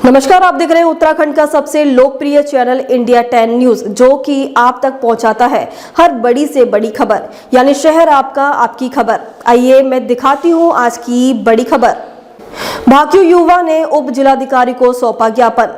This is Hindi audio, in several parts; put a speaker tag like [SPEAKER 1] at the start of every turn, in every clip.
[SPEAKER 1] नमस्कार, आप देख रहे हैं उत्तराखंड का सबसे लोकप्रिय चैनल इंडिया 10 न्यूज, जो कि आप तक पहुंचाता है हर बड़ी से बड़ी खबर, यानी शहर आपका, आपकी खबर। आइए मैं दिखाती हूं आज की बड़ी खबर। भाकियू युवा ने उप जिलाधिकारी को सौंपा ज्ञापन।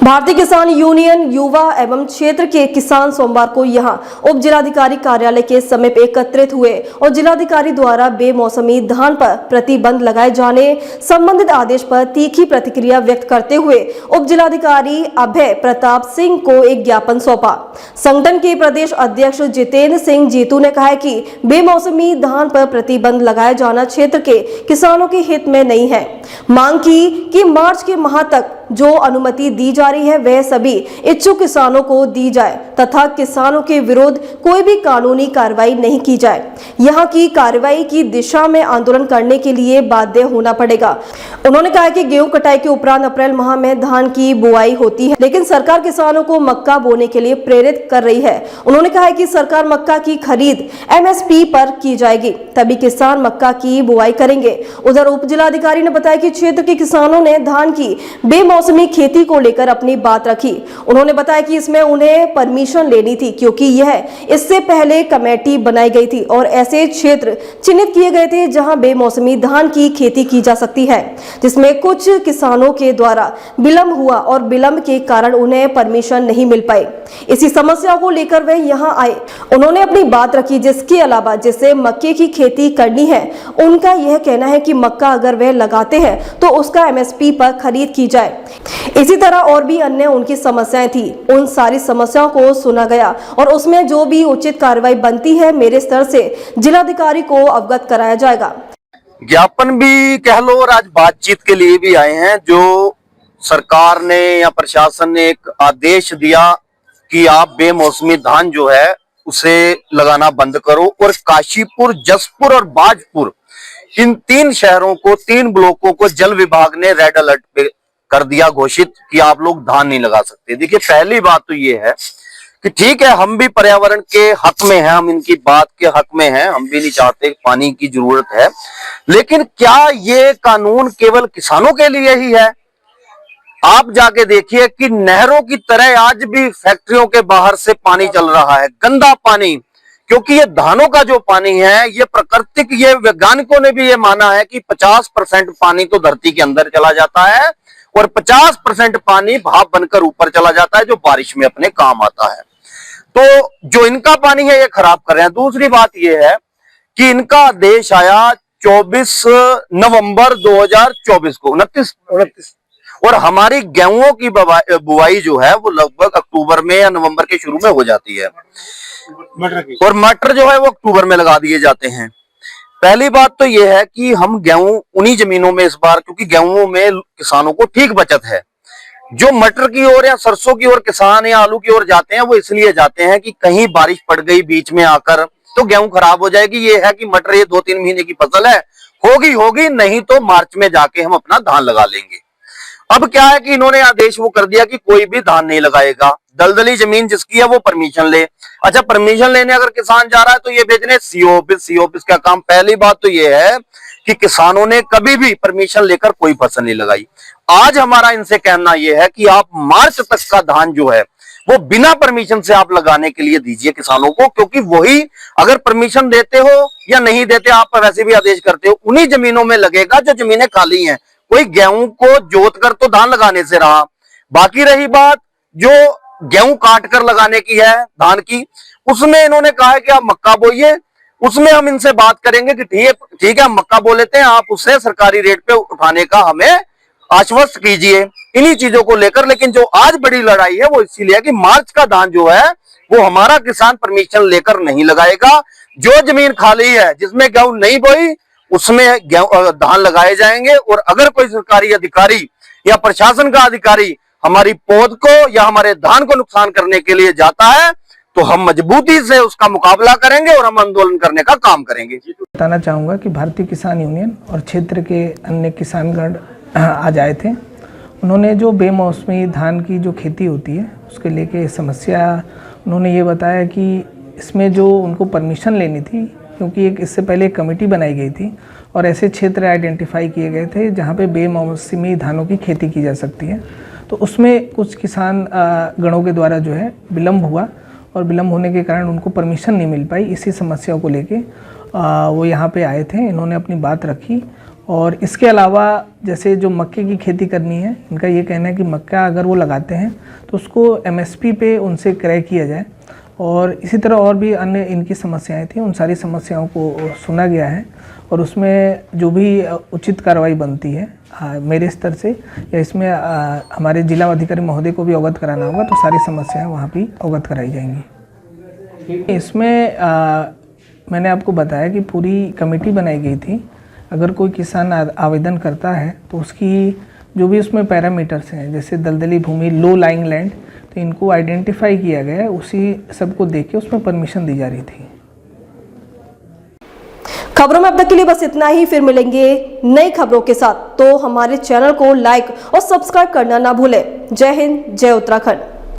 [SPEAKER 1] भारतीय किसान यूनियन युवा एवं क्षेत्र के किसान सोमवार को यहां उप जिलाधिकारी कार्यालय के समीप एकत्रित हुए और जिलाधिकारी द्वारा बेमौसमी धान पर प्रतिबंध लगाए जाने संबंधित आदेश पर तीखी प्रतिक्रिया व्यक्त करते हुए उप जिलाधिकारी अभय प्रताप सिंह को एक ज्ञापन सौंपा। संगठन के प्रदेश अध्यक्ष जितेंद्र सिंह जीतू ने कहा कि बेमौसमी धान पर प्रतिबंध लगाया जाना क्षेत्र के किसानों के हित में नहीं है। मांग की कि मार्च के माह तक जो अनुमति दी जा रही है वह सभी इच्छुक किसानों को दी जाए तथा किसानों के विरुद्ध कोई भी कानूनी कार्रवाई नहीं की जाए। यहां की कार्रवाई की दिशा में आंदोलन करने के लिए बाध्य होना पड़ेगा। उन्होंने कहा कि गेहूं कटाई के उपरांत अप्रैल माह में धान की बुआई होती है, लेकिन सरकार किसानों को मक्का बोने के लिए प्रेरित कर रही है। उन्होंने कहा कि सरकार मक्का की खरीद MSP पर की जाएगी, तभी किसान मक्का की बुआई करेंगे। उधर उप जिलाधिकारी ने बताया कि क्षेत्र के किसानों ने धान की बेमौसमी खेती को लेकर अपनी बात रखी। उन्होंने बताया कि इसमें उन्हें परमिशन लेनी थी, क्योंकि यह इससे पहले कमेटी बनाई गई थी और ऐसे क्षेत्र चिन्हित किए गए थे जहां बेमौसमी धान की खेती की जा सकती है, जिसमें कुछ किसानों के द्वारा विलंब हुआ और विलंब के कारण उन्हें परमिशन नहीं मिल पाई। इसी समस्या को लेकर वे यहां आए। उन्होंने अपनी बात रखी। जिसके अलावा जिसे मक्के की खेती करनी है, उनका यह कहना है कि मक्का अगर वे लगाते हैं तो उसका MSP पर खरीद की जाए। इसी तरह और भी अन्य उनकी समस्याएं थी। उन सारी समस्याओं को सुना गया और उसमें जो भी उचित कार्रवाई बनती है मेरे स्तर से जिलाधिकारी को अवगत कराया जाएगा।
[SPEAKER 2] ज्ञापन भी कह लो और आज बातचीत के लिए भी आए हैं। जो सरकार ने या प्रशासन ने एक आदेश दिया कि आप बेमौसमी धान जो है उसे लगाना बंद करो, और काशीपुर, जसपुर और बाजपुर, इन 3 शहरों को, 3 ब्लॉकों को जल विभाग ने रेड अलर्ट पे कर दिया घोषित कि आप लोग धान नहीं लगा सकते। देखिए, पहली बात तो ये है कि ठीक है, हम भी पर्यावरण के हक में हैं, हम इनकी बात के हक में हैं, हम भी नहीं चाहते, पानी की जरूरत है, लेकिन क्या ये कानून केवल किसानों के लिए ही है? आप जाके देखिए कि नहरों की तरह आज भी फैक्ट्रियों के बाहर से पानी चल रहा है, गंदा पानी। क्योंकि ये धानों का जो पानी है, ये प्राकृतिक, ये वैज्ञानिकों ने भी ये माना है कि 50% पानी तो धरती के अंदर चला जाता है और 50% पानी भाप बनकर ऊपर चला जाता है, जो बारिश में अपने काम आता है। तो जो इनका पानी है ये खराब कर रहे हैं। दूसरी बात ये है कि इनका आदेश आया 24 नवंबर 2024 को, 29 और हमारी गेहूं की बुआई जो है वो लगभग अक्टूबर में या नवंबर के शुरू में हो जाती है, और मटर जो है वो अक्टूबर में लगा दिए जाते हैं। पहली बात तो ये है कि हम गेहूं उन्हीं जमीनों में इस बार, क्योंकि गेहूं में किसानों को ठीक बचत है, जो मटर की ओर या सरसों की ओर किसान या आलू की ओर जाते हैं वो इसलिए जाते हैं कि कहीं बारिश पड़ गई बीच में आकर तो गेहूं खराब हो जाएगी। ये है कि मटर ये 2-3 महीने की फसल है, होगी, नहीं तो मार्च में जाके हम अपना धान लगा लेंगे। अब क्या है कि इन्होंने आदेश वो कर दिया कि कोई भी धान नहीं लगाएगा, दलदली जमीन जिसकी है वो परमिशन ले। अच्छा, परमिशन लेने अगर किसान जा रहा है तो ये भेजने CO ऑफिस का काम। पहली बात तो ये है कि किसानों ने कभी भी परमिशन लेकर कोई फसल नहीं लगाई। आज हमारा इनसे कहना यह है कि आप मार्च तक का धान जो है वो बिना परमिशन से आप लगाने के लिए दीजिए किसानों को, क्योंकि वही अगर परमिशन देते हो या नहीं देते, आप वैसे भी आदेश करते हो, उन्हीं जमीनों में लगेगा जो जमीनें खाली हैं। कोई गेहूं को जोत कर तो धान लगाने से रहा। बाकी रही बात जो गेहूं काट कर लगाने की है धान की, उसमें इन्होंने कहा है कि आप मक्का बोइए। उसमें हम इनसे बात करेंगे कि ठीक है, हम मक्का बो लेते हैं, आप उससे सरकारी रेट पे उठाने का हमें आश्वस्त कीजिए इन्हीं चीजों को लेकर। लेकिन जो आज बड़ी लड़ाई है वो इसीलिए है कि मार्च का धान जो है वो हमारा किसान परमिशन लेकर नहीं लगाएगा। जो जमीन खाली है जिसमें गेहूं नहीं बोई उसमें धान लगाए जाएंगे, और अगर कोई सरकारी अधिकारी या प्रशासन का अधिकारी हमारी पौध को या हमारे धान को नुकसान करने के लिए जाता है तो हम मजबूती से उसका मुकाबला करेंगे और हम आंदोलन करने का काम करेंगे।
[SPEAKER 3] बताना चाहूँगा कि भारतीय किसान यूनियन और क्षेत्र के अन्य किसानगण आज आए थे। उन्होंने जो बेमौसमी धान की जो खेती होती है उसके लेके समस्या, उन्होंने ये बताया कि इसमें जो उनको परमिशन लेनी थी क्योंकि एक इससे पहले एक कमेटी बनाई गई थी और ऐसे क्षेत्र आइडेंटिफाई किए गए थे जहाँ पे बेमौसमी धानों की खेती की जा सकती है। तो उसमें कुछ किसान गणों के द्वारा जो है विलम्ब हुआ और विलम्ब होने के कारण उनको परमिशन नहीं मिल पाई। इसी समस्या को लेके वो यहाँ पे आए थे, इन्होंने अपनी बात रखी। और इसके अलावा जैसे जो मक्के की खेती करनी है, इनका ये कहना है कि मक्का अगर वो लगाते हैं तो उसको MSP पे उनसे क्रय किया जाए। और इसी तरह और भी अन्य इनकी समस्याएं थी, उन सारी समस्याओं को सुना गया है और उसमें जो भी उचित कार्रवाई बनती है मेरे स्तर से या इसमें हमारे जिला अधिकारी महोदय को भी अवगत कराना होगा, तो सारी समस्याएं वहाँ भी अवगत कराई जाएंगी। इसमें मैंने आपको बताया कि पूरी कमेटी बनाई गई थी। अगर कोई किसान आवेदन करता है तो उसकी जो भी उसमें पैरामीटर्स हैं, जैसे दलदली भूमि, लो लाइंग लैंड, तो इनको आइडेंटिफाई किया गया है, उसी सबको देख के उसमें परमिशन दी जा रही थी।
[SPEAKER 1] खबरों में अब तक के लिए बस इतना ही। फिर मिलेंगे नई खबरों के साथ, तो हमारे चैनल को लाइक और सब्सक्राइब करना ना भूलें। जय हिंद, जय उत्तराखंड।